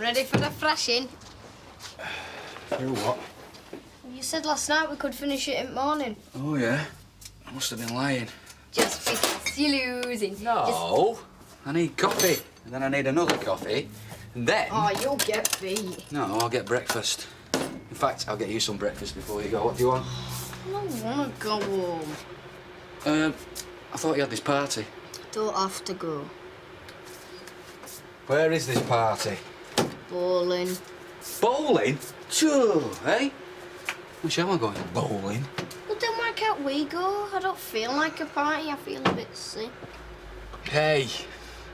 Ready for the thrashing? For what? You said last night we could finish it in the morning. Oh, yeah? I must have been lying. Just because you're losing. No. I need coffee, and then I need another coffee, and then... Oh, you'll get beat. No, I'll get breakfast. In fact, I'll get you some breakfast before you go. What do you want? I don't want to go home. I thought you had this party. Don't have to go. Where is this party? Bowling. Bowling? Sure, eh? Well, shall I go bowling? Well, then why can't we go? I don't feel like a party. I feel a bit sick. Hey,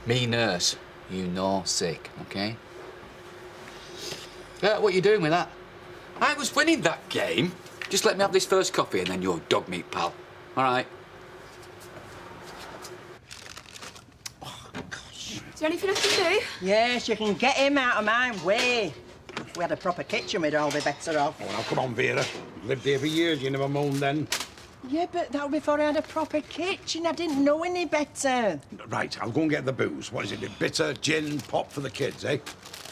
me nurse. You know sick, OK? What are you doing with that? I was winning that game. Just let me have this first coffee and then your dog meat, pal. All right? Is there anything I can do? Yes, you can get him out of my way. If we had a proper kitchen, we'd all be better off. Oh, now, come on, Vera. Lived here for years, you never moaned then. Yeah, but that was before I had a proper kitchen. I didn't know any better. Right, I'll go and get the booze. What is it, bitter, gin, pop for the kids, eh?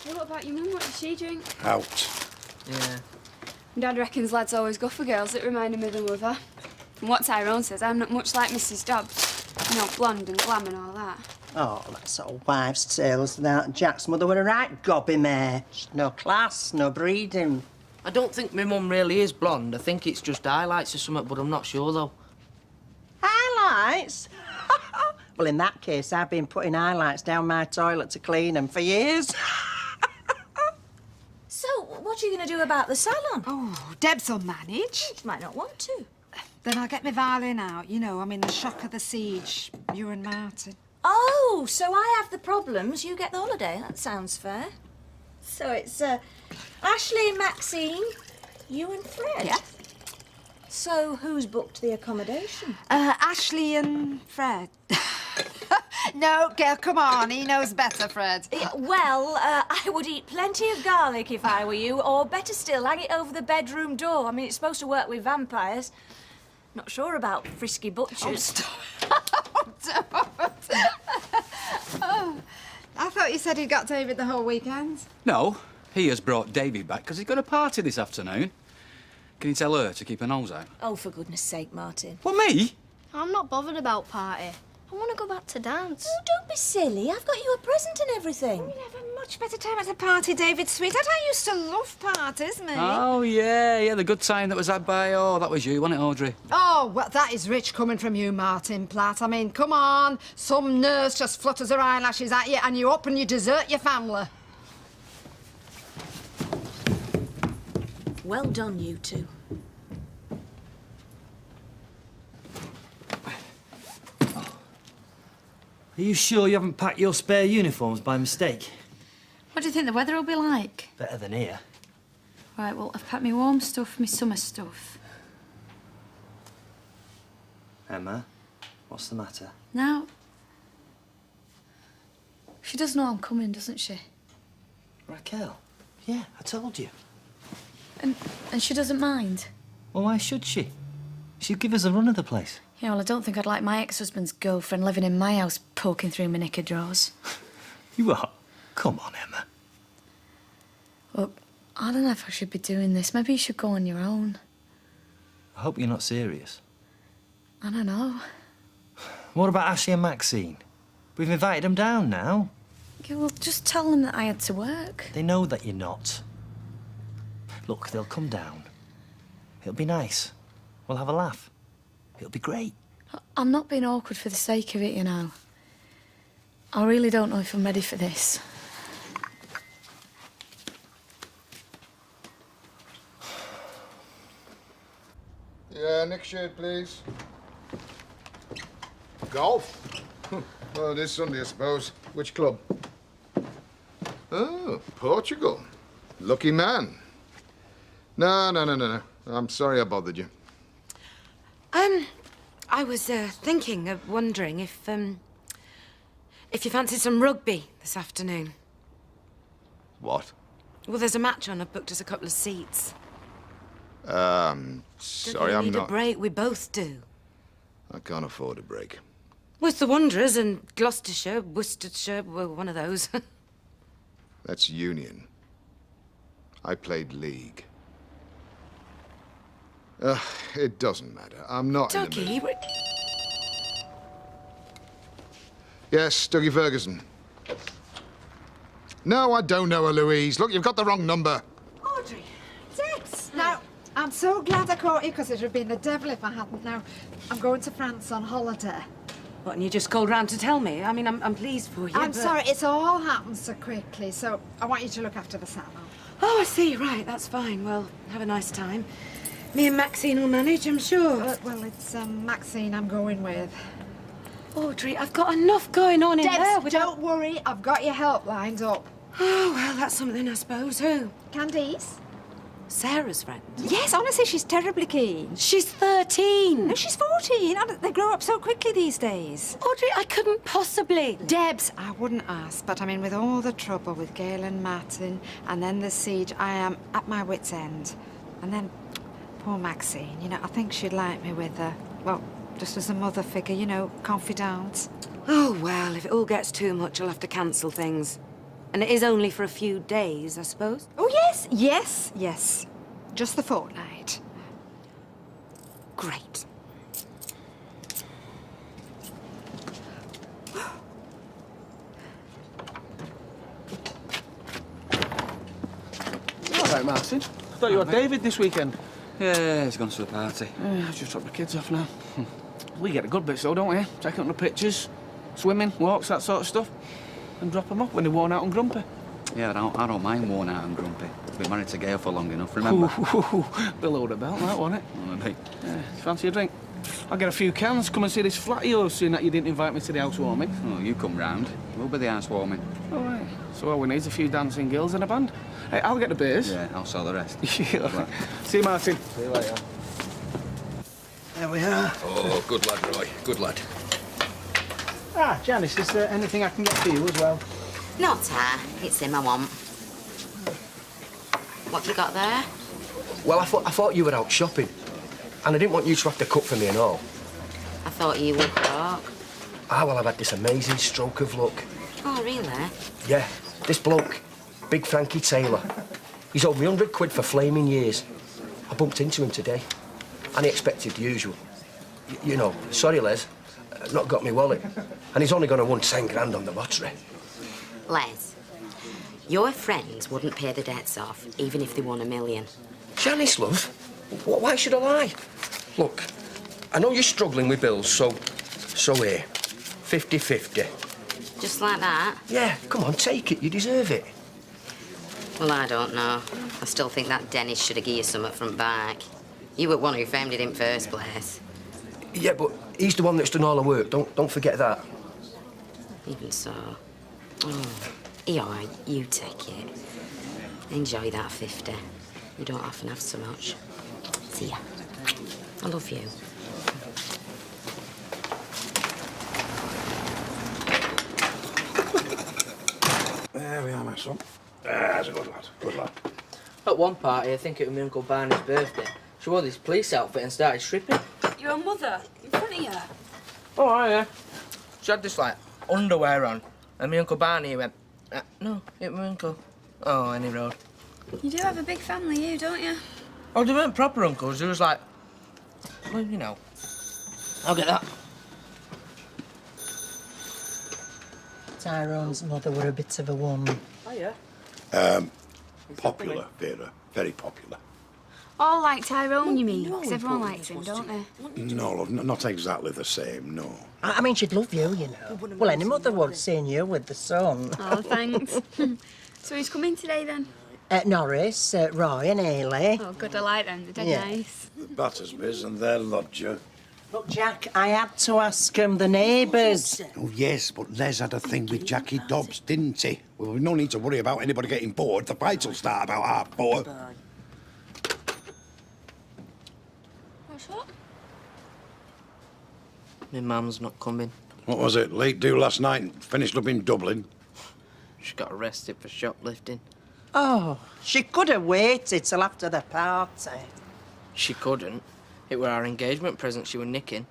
Well, what about your mum? What does she drink? Out. Yeah. Dad reckons lads always go for girls that remind him of their mother. And what Tyrone says, I'm not much like Mrs. Dobbs. You know, blonde and glam and all that. Oh, that's all wives' tales. That Jack's mother were a right gobby mare. No class, no breeding. I don't think my mum really is blonde. I think it's just highlights or something, but I'm not sure, though. Highlights? Well, in that case, I've been putting highlights down my toilet to clean them for years. So, what are you going to do about the salon? Oh, Debs will manage. She might not want to. Then I'll get my violin out. You know, I mean, the shock of the siege. You and Martin. Oh, so I have the problems, you get the holiday. That sounds fair. So it's Ashley and Maxine, you and Fred? Yeah. So who's booked the accommodation? Ashley and Fred. No, girl, come on. He knows better, Fred. Yeah, well, I would eat plenty of garlic if I were you, or better still, hang it over the bedroom door. I mean, it's supposed to work with vampires. Not sure about frisky butchers. Oh, stop. Oh, I thought you said he'd got David the whole weekend. No, he has brought Davy back because he's got a party this afternoon. Can you tell her to keep her nose out? Oh, for goodness sake, Martin. What, me? I'm not bothered about party. I want to go back to dance. Oh, don't be silly. I've got you a present and everything. We'll have a much better time at the party, David, sweetheart. I used to love parties, me. Oh, yeah, the good time that was had by, that was you, wasn't it, Audrey? Oh, well, that is rich coming from you, Martin Platt. I mean, come on. Some nurse just flutters her eyelashes at you and you up and you desert your family. Well done, you two. Are you sure you haven't packed your spare uniforms by mistake? What do you think the weather will be like? Better than here. Right, well, I've packed my warm stuff, my summer stuff. Emma, what's the matter? Now, she does know I'm coming, doesn't she? Raquel? Yeah, I told you. And she doesn't mind? Well, why should she? She'd give us a run of the place. Yeah, well, I don't think I'd like my ex-husband's girlfriend living in my house poking through my knicker drawers. You what? Come on, Emma. Look, I don't know if I should be doing this. Maybe you should go on your own. I hope you're not serious. I don't know. What about Ashley and Maxine? We've invited them down now. Yeah, well, just tell them that I had to work. They know that you're not. Look, they'll come down. It'll be nice. We'll have a laugh. It'll be great. I'm not being awkward for the sake of it, you know. I really don't know if I'm ready for this. Yeah, next shade, please. Golf? Well, this Sunday, I suppose. Which club? Oh, Portugal. Lucky man. No. I'm sorry I bothered you. I was thinking of wondering if you fancied some rugby this afternoon. What? Well, there's a match on. I've booked us a couple of seats. Sorry, Don't I'm you need not... a break? We both do. I can't afford a break. Well, it's the Wanderers and Gloucestershire, Worcestershire, well, one of those. That's union. I played league. It doesn't matter. I'm not in the mood. Yes, Dougie Ferguson. No, I don't know her, Louise. Look, you've got the wrong number. Audrey, Dex. Now, I'm so glad I caught you because it would have been the devil if I hadn't. Now, I'm going to France on holiday. What, and you just called round to tell me? I mean, I'm pleased for you, I'm but... sorry, it's all happened so quickly, so I want you to look after the salon. Oh, I see, right, that's fine. Well, have a nice time. Me and Maxine will manage, I'm sure. Well, it's Maxine I'm going with. Audrey, I've got enough going on in there without... Don't worry, I've got your help lined up. Oh, well, that's something, I suppose. Who? Candice. Sarah's friend? Yes, honestly, she's terribly keen. She's 13. No, she's 14. They grow up so quickly these days. Audrey, I couldn't possibly. Debs, I wouldn't ask, but I mean, with all the trouble with Gail and Martin, and then the siege, I am at my wit's end. And then poor Maxine, you know, I think she'd like me with her. Well, just as a mother figure, you know, confidant. Oh, well, if it all gets too much, I'll have to cancel things. And it is only for a few days, I suppose. Oh, yes. Just the fortnight. Great. All right, Martin. I thought you had David this weekend. Yeah, he's gone to the party. I've just dropped the kids off now. We get the good bits, though, don't we? Taking up the pictures, swimming, walks, that sort of stuff. And drop them off when they're worn out and grumpy. Yeah, I don't mind worn out and grumpy. Been married to Gail for long enough, remember? Below the belt, that, wasn't it? Oh, mate. Fancy a drink? I'll get a few cans. Come and see this flat of yours, seeing that you didn't invite me to the housewarming. Oh, you come round. We'll be the housewarming. All right. So all we need is a few dancing girls and a band. Hey, I'll get the beers. Yeah, I'll sell the rest. See you, Martin. See you later. There we are. Oh, good lad, Roy. Good lad. Ah, Janice, is there anything I can get for you as well? Not her. It's him I want. What have you got there? Well, I thought you were out shopping. And I didn't want you to have to cook for me and all. I thought you would cook. Ah, well, I've had this amazing stroke of luck. Oh, really? Yeah, this bloke, Big Frankie Taylor. He's owed me 100 quid for flaming years. I bumped into him today. And he expected the usual. You know, sorry, Les, not got me wallet. And he's only going to win 10 grand on the lottery. Les, your friends wouldn't pay the debts off, even if they won $1 million. Janice, love, why should I lie? Look, I know you're struggling with bills, so here, 50-50. Just like that? Yeah, come on, take it, you deserve it. Well, I don't know. I still think that Dennis should have given you something from back. You were one who framed it in first place. Yeah, but he's the one that's done all the work, don't forget that. Even so. Oh, you're all right, you take it. Enjoy that 50. You don't often have so much. See ya. I love you. There we are, my son. That's a good lad. Good lad. At one party, I think it was my Uncle Barney's birthday, she wore this police outfit and started stripping. Your mother? In front of you? Oh, yeah. She had this, like, underwear on, and my Uncle Barney went, no, it was my uncle. Oh, any road. You do have a big family, you, don't you? Oh, they weren't proper uncles. They was like, well, you know. I'll get that. Tyrone's mother were a bit of a woman. Oh, yeah? Popular, Vera. Very popular. All like Tyrone, you mean? Because everyone likes him, don't they? No, love, not exactly the same, no. I mean, she'd love you, you know. Well, any mother would, seeing you with the son. Oh, thanks. So who's coming today, then? Norris, Roy and Ailey. Oh, good, I like them. They're dead nice. The Battersbys and their lodger. Look, Jack, I had to ask the neighbours. Oh, yes, but Les had a thing with Jackie Dobbs, didn't he? Well, we've no need to worry about anybody getting bored. The fight will start about 4:30. What's that? My mum's not coming. What was it? Late do last night and finished up in Dublin? She got arrested for shoplifting. Oh, she could have waited till after the party. She couldn't. It were our engagement present she were nicking.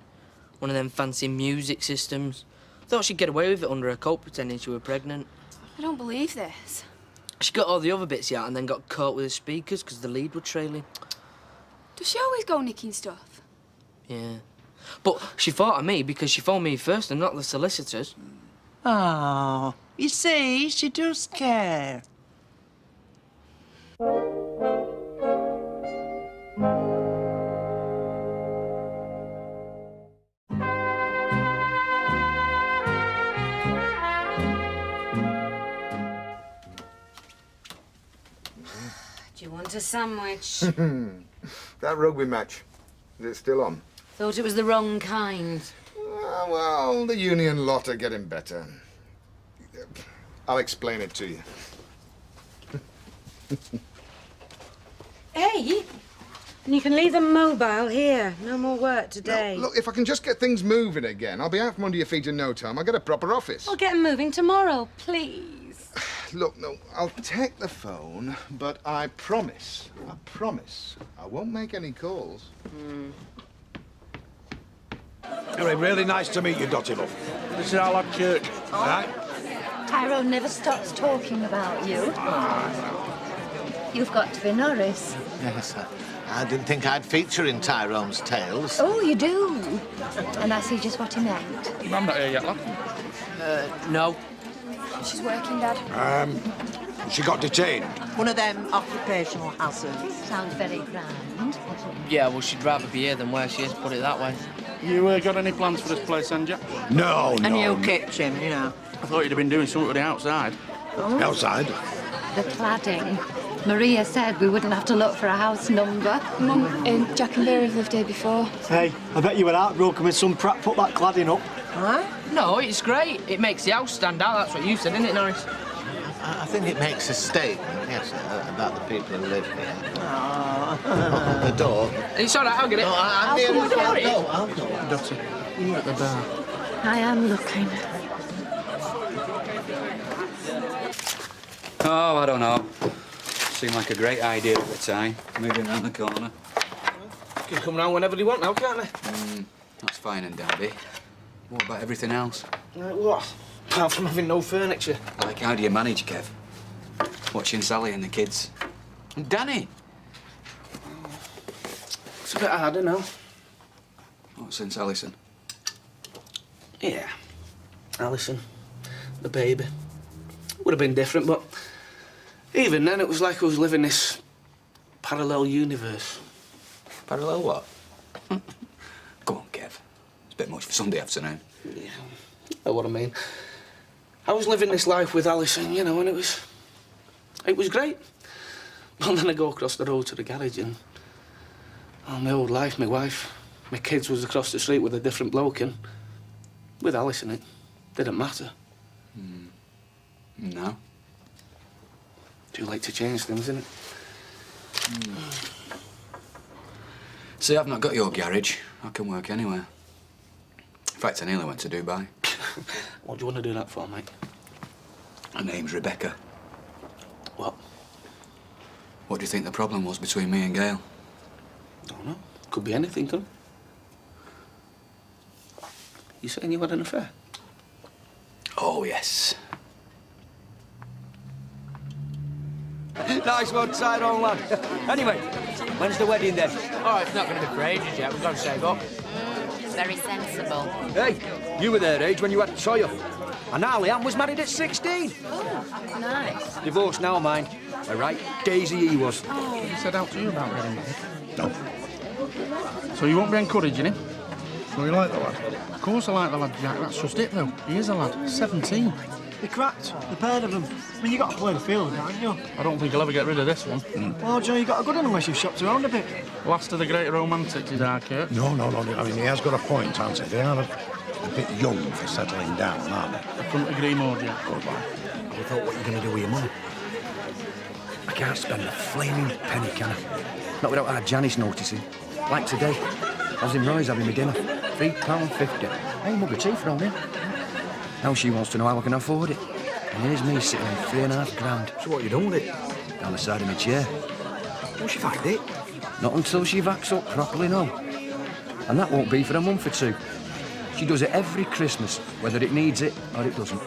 One of them fancy music systems. Thought she'd get away with it under her coat pretending she were pregnant. I don't believe this. She got all the other bits out and then got caught with the speakers because the lead were trailing. Does she always go nicking stuff? Yeah. But she thought of me because she phoned me first and not the solicitors. Oh, you see, she does care. Do you want a sandwich? That rugby match, is it still on? Thought it was the wrong kind. Well, the Union lot are getting better. I'll explain it to you. Hey, and you can leave them mobile here. No more work today. Look, if I can just get things moving again, I'll be out from under your feet in no time. I'll get a proper office. I'll get them moving tomorrow, please. Look, no, I'll take the phone, but I promise, I won't make any calls. Anyway, really nice to meet you, Dotty Love. This is our lad church, right? Tyrone never stops talking about you. You've got to be Norris. Yes, I didn't think I'd feature in Tyrone's tales. Oh, you do. And I see just what he meant. I'm not here yet, lad. No. She's working, Dad. She got detained. One of them occupational hazards. Sounds very grand. Yeah, well, she'd rather be here than where she is, put it that way. You got any plans for this place, then, Jack? No, A new kitchen, you know. I thought you'd have been doing something with the outside. Oh. Outside? The cladding. Maria said we wouldn't have to look for a house number. Mum, Jack and Vera have lived here before. Hey, I bet you were heartbroken when some prat put that cladding up. Huh? No, it's great. It makes the house stand out. That's what you said, isn't it, Norris? I think it makes a statement, yes, about the people who live here. Oh, the door. It's all right, I'll get it. No, I'll near come the with it. I'll go. Dotty, you at the bar. I am looking. Oh, I don't know. Seemed like a great idea at the time, moving round the corner. Can come round whenever they want now, can't they? That's fine and dandy. What about everything else? Like what? Apart from having no furniture. Like, how do you manage, Kev? Watching Sally and the kids. And Danny. It's a bit harder now. What, since Alison? Yeah. Alison, the baby. Would have been different, but even then it was like I was living this parallel universe. Parallel what? Go on, Kev. It's a bit much for Sunday afternoon. Yeah, you know what I mean. I was living this life with Alison, you know, and it was great. But then I go across the road to the garage and my old life, my wife, my kids was across the street with a different bloke, and with Alison it didn't matter. No. Too late to change things, isn't it? See, I've not got your garage. I can work anywhere. In fact, I nearly went to Dubai. What do you want to do that for, mate? Her name's Rebecca. What? What do you think the problem was between me and Gail? Don't know. Could be anything, couldn't it? You saying you had an affair? Oh, yes. Nice one, Tyrone, lad. Anyway, when's the wedding then? Oh, it's not going to be for ages yet. We've got to save up. Very sensible. Hey, you were their age when you had Toya. And Ali Ann was married at 16. Oh, nice. Divorced now, mind. A right daisy he was. He said out to you about getting married? No. So you won't be encouraging him? So you like the lad? Of course I like the lad, Jack. That's just it, though. He is a lad. 17. They cracked, the pair of them. I mean, you got to play the field, haven't you? I don't think he'll ever get rid of this one. Well, Joe, you got a good one unless you've shopped around a bit. Last of the great romantics is our Kurt. No. I mean, he has got a point, hasn't he? They are a bit young for settling down, aren't they? I couldn't agree more, Jack. Goodbye. I thought, what are you going to do with your money? I can't spend a flaming penny, can I? Not without our Janice noticing. Like today, I was in Roy's having my dinner. £3.50. Hey, mug of tea for on him. Now she wants to know how I can afford it. And here's me sitting on £3.5 grand. So what you done with it? Down the side of my chair. Won't she find it? Not until she backs up properly, no. And that won't be for a month or two. She does it every Christmas, whether it needs it or it doesn't.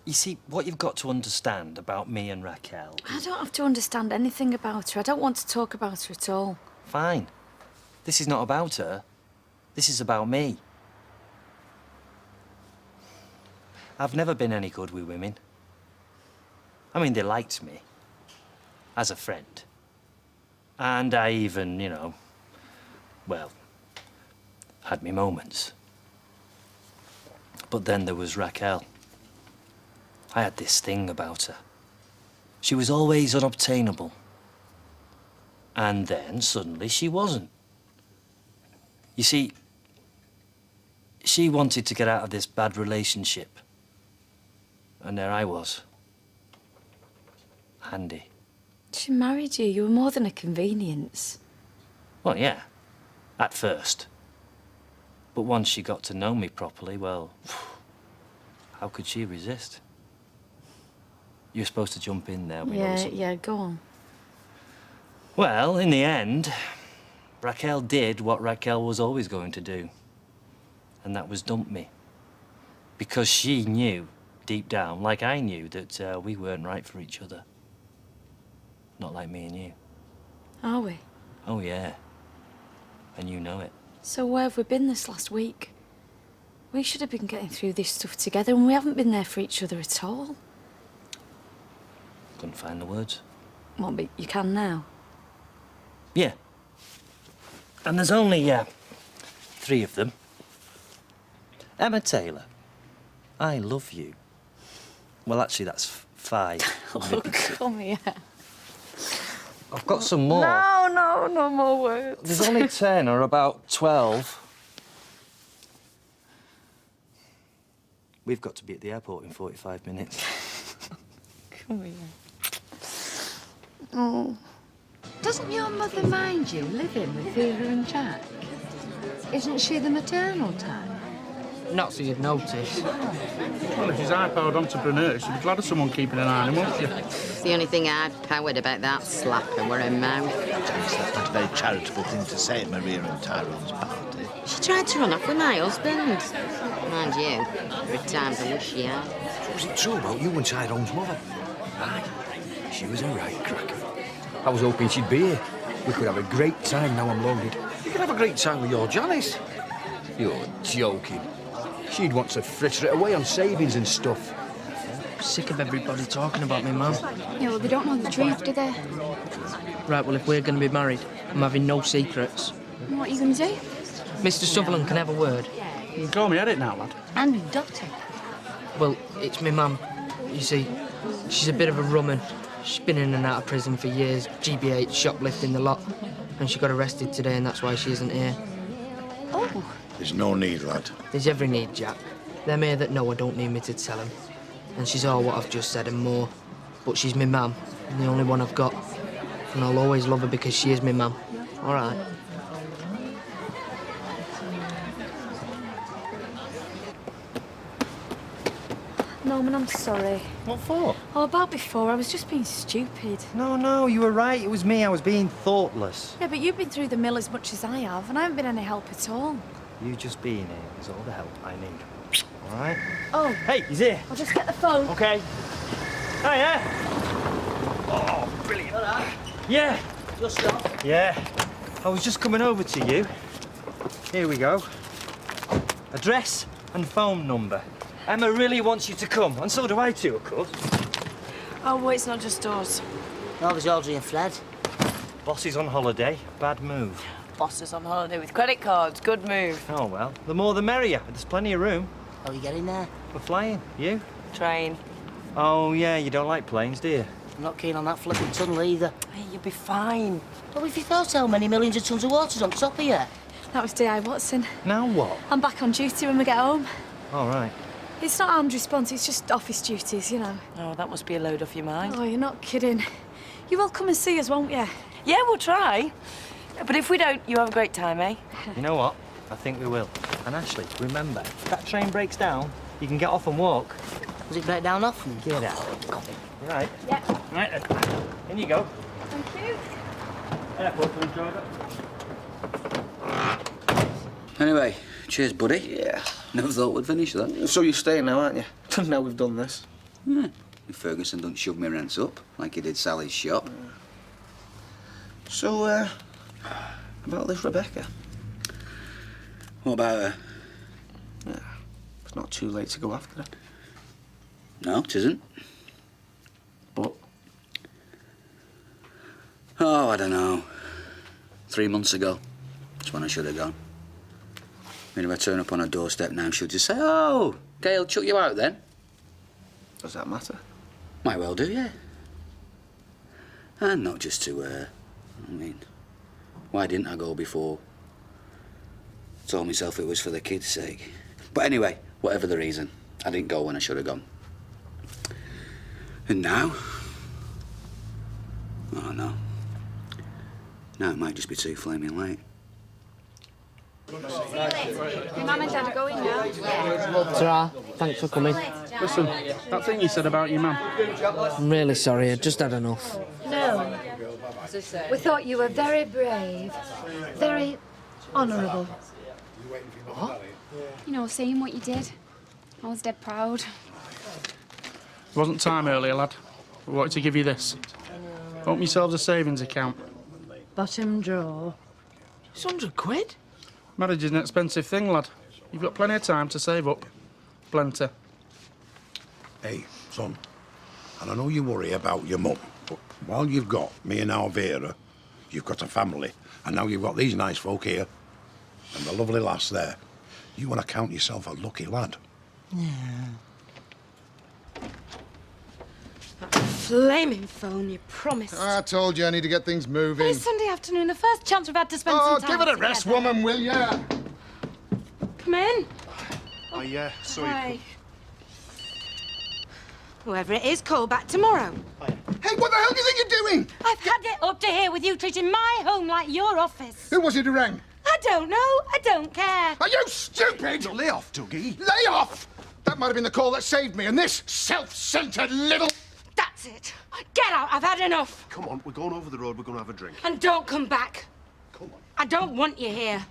You see, what you've got to understand about me and Raquel... I don't have to understand anything about her. I don't want to talk about her at all. Fine. This is not about her. This is about me. I've never been any good with women. I mean, they liked me. As a friend. And I even, you know, well, had me moments. But then there was Raquel. I had this thing about her. She was always unobtainable. And then suddenly she wasn't. You see, she wanted to get out of this bad relationship. And there I was. Handy. She married you. You were more than a convenience. Well, yeah, at first. But once she got to know me properly, well, how could she resist? You're supposed to jump in there. Yeah, go on. Well, in the end, Raquel did what Raquel was always going to do. And that was dump me. Because she knew, deep down, like I knew, that we weren't right for each other. Not like me and you. Are we? Oh, yeah. And you know it. So where have we been this last week? We should have been getting through this stuff together, and we haven't been there for each other at all. Couldn't find the words. Well, but you can now. Yeah. And there's only 3 of them. Emma Taylor, I love you. Well, actually, that's 5. Oh, come here. I've got some more. No more words. There's only 10 or about 12. We've got to be at the airport in 45 minutes. Come here. Oh. Doesn't your mother mind you living with Vera and Jack? Isn't she the maternal type? Not so you'd notice. Well, if she's high-powered entrepreneur, she'd be glad of someone keeping an eye on him, wouldn't you? The only thing high-powered about that slapper were her mouth. Janice, that's not a very charitable thing to say at Maria and Tyrone's party. She tried to run off with my husband. Mind you, there are times I wish she had. Was it true about you and Tyrone's mother? Aye, she was a right cracker. I was hoping she'd be here. We could have a great time now I'm loaded. You could have a great time with your Janice. You're joking. She'd want to fritter it away on savings and stuff. I'm sick of everybody talking about me, Mum. Yeah, well, they don't know the truth, do they? Right, well, if we're going to be married, I'm having no secrets. What are you going to do? Mr. Sutherland can have a word. You can call me Edit now, lad. And Doctor. Well, it's my mum. You see, she's a bit of a rumman. She's been in and out of prison for years, GBH, shoplifting the lot. And she got arrested today, and that's why she isn't here. Oh. There's no need, lad. There's every need, Jack. Them here that know her don't need me to tell them. And she's all what I've just said and more. But she's my mum, and the only one I've got. And I'll always love her because she is my mum. All right? Norman, I'm sorry. What for? Oh, about before, I was just being stupid. No, you were right. It was me. I was being thoughtless. Yeah, but you've been through the mill as much as I have, and I haven't been any help at all. You just being here is all the help I need. All right? Oh. Hey, he's here. I'll just get the phone. OK. Hiya. Oh, brilliant. Yeah. Just stop. Yeah. I was just coming over to you. Here we go. Address and phone number. Emma really wants you to come, and so do I too, of course. Oh, well, it's not just us. No, there's Audrey and Fred. Boss is on holiday. Bad move. Boss is on holiday with credit cards. Good move. Oh, well, the more the merrier. There's plenty of room. How are you getting there? We're flying. You? Train. Oh, yeah, you don't like planes, do you? I'm not keen on that flipping tunnel either. Hey, you'll be fine. Well, if you thought how many millions of tons of water's on top of you. That was D.I. Watson. Now what? I'm back on duty when we get home. All right. It's not armed response, it's just office duties, you know. Oh, that must be a load off your mind. Oh, you're not kidding. You will come and see us, won't you? Yeah, we'll try. But if we don't, you have a great time, eh? You know what? I think we will. And Ashley, remember, if that train breaks down, you can get off and walk. Does it break down often? Get out. Right. Yeah. Right. In you go. Thank you. Airport, please, driver. Anyway, cheers, buddy. Yeah. Never thought we'd finish that. So you're staying now, aren't you? Now we've done this. Yeah. If Ferguson don't shove me rents up like he did Sally's shop. So, about this Rebecca? What about her? Yeah, it's not too late to go after her. No, it isn't. But? Oh, I don't know. 3 months ago. That's when I should have gone. I mean, if I turn up on her doorstep now, she'll just say, "Oh, Gail chuck you out then?" Does that matter? Might well do, yeah. And not just to her. I mean, why didn't I go before? Told myself it was for the kids' sake. But anyway, whatever the reason, I didn't go when I should have gone. And now? Oh, no. Now it might just be too flaming late. Your mum and dad are going now. Ta-ra. Thanks for coming. Listen, that thing you said about your mum. I'm really sorry, I just had enough. No. We thought you were very brave, very honourable. What? You know, seeing what you did, I was dead proud. It wasn't time earlier, lad. We wanted to give you this. Open yourselves a savings account. Bottom drawer. It's £100. Marriage is an expensive thing, lad. You've got plenty of time to save up. Plenty. Hey, son, and I know you worry about your mum, but while you've got me and Alvera, you've got a family, and now you've got these nice folk here, and the lovely lass there. You want to count yourself a lucky lad. Yeah. Flaming phone, you promised. I told you I need to get things moving. It's Sunday afternoon, the first chance we've had to spend some time give it a rest, together. woman, will ya? Come in. Oh, yeah, sorry. Hi. Whoever it is, call back tomorrow. Hey, what the hell do you think you're doing? I've had it up to here with you treating my home like your office. Who was it who rang? I don't know. I don't care. Are you stupid? Lay off, Dougie. Lay off! That might have been the call that saved me, and this self-centred little... That's it. Get out. I've had enough. Come on, we're going over the road. We're going to have a drink. And don't come back. Come on. I don't want you here.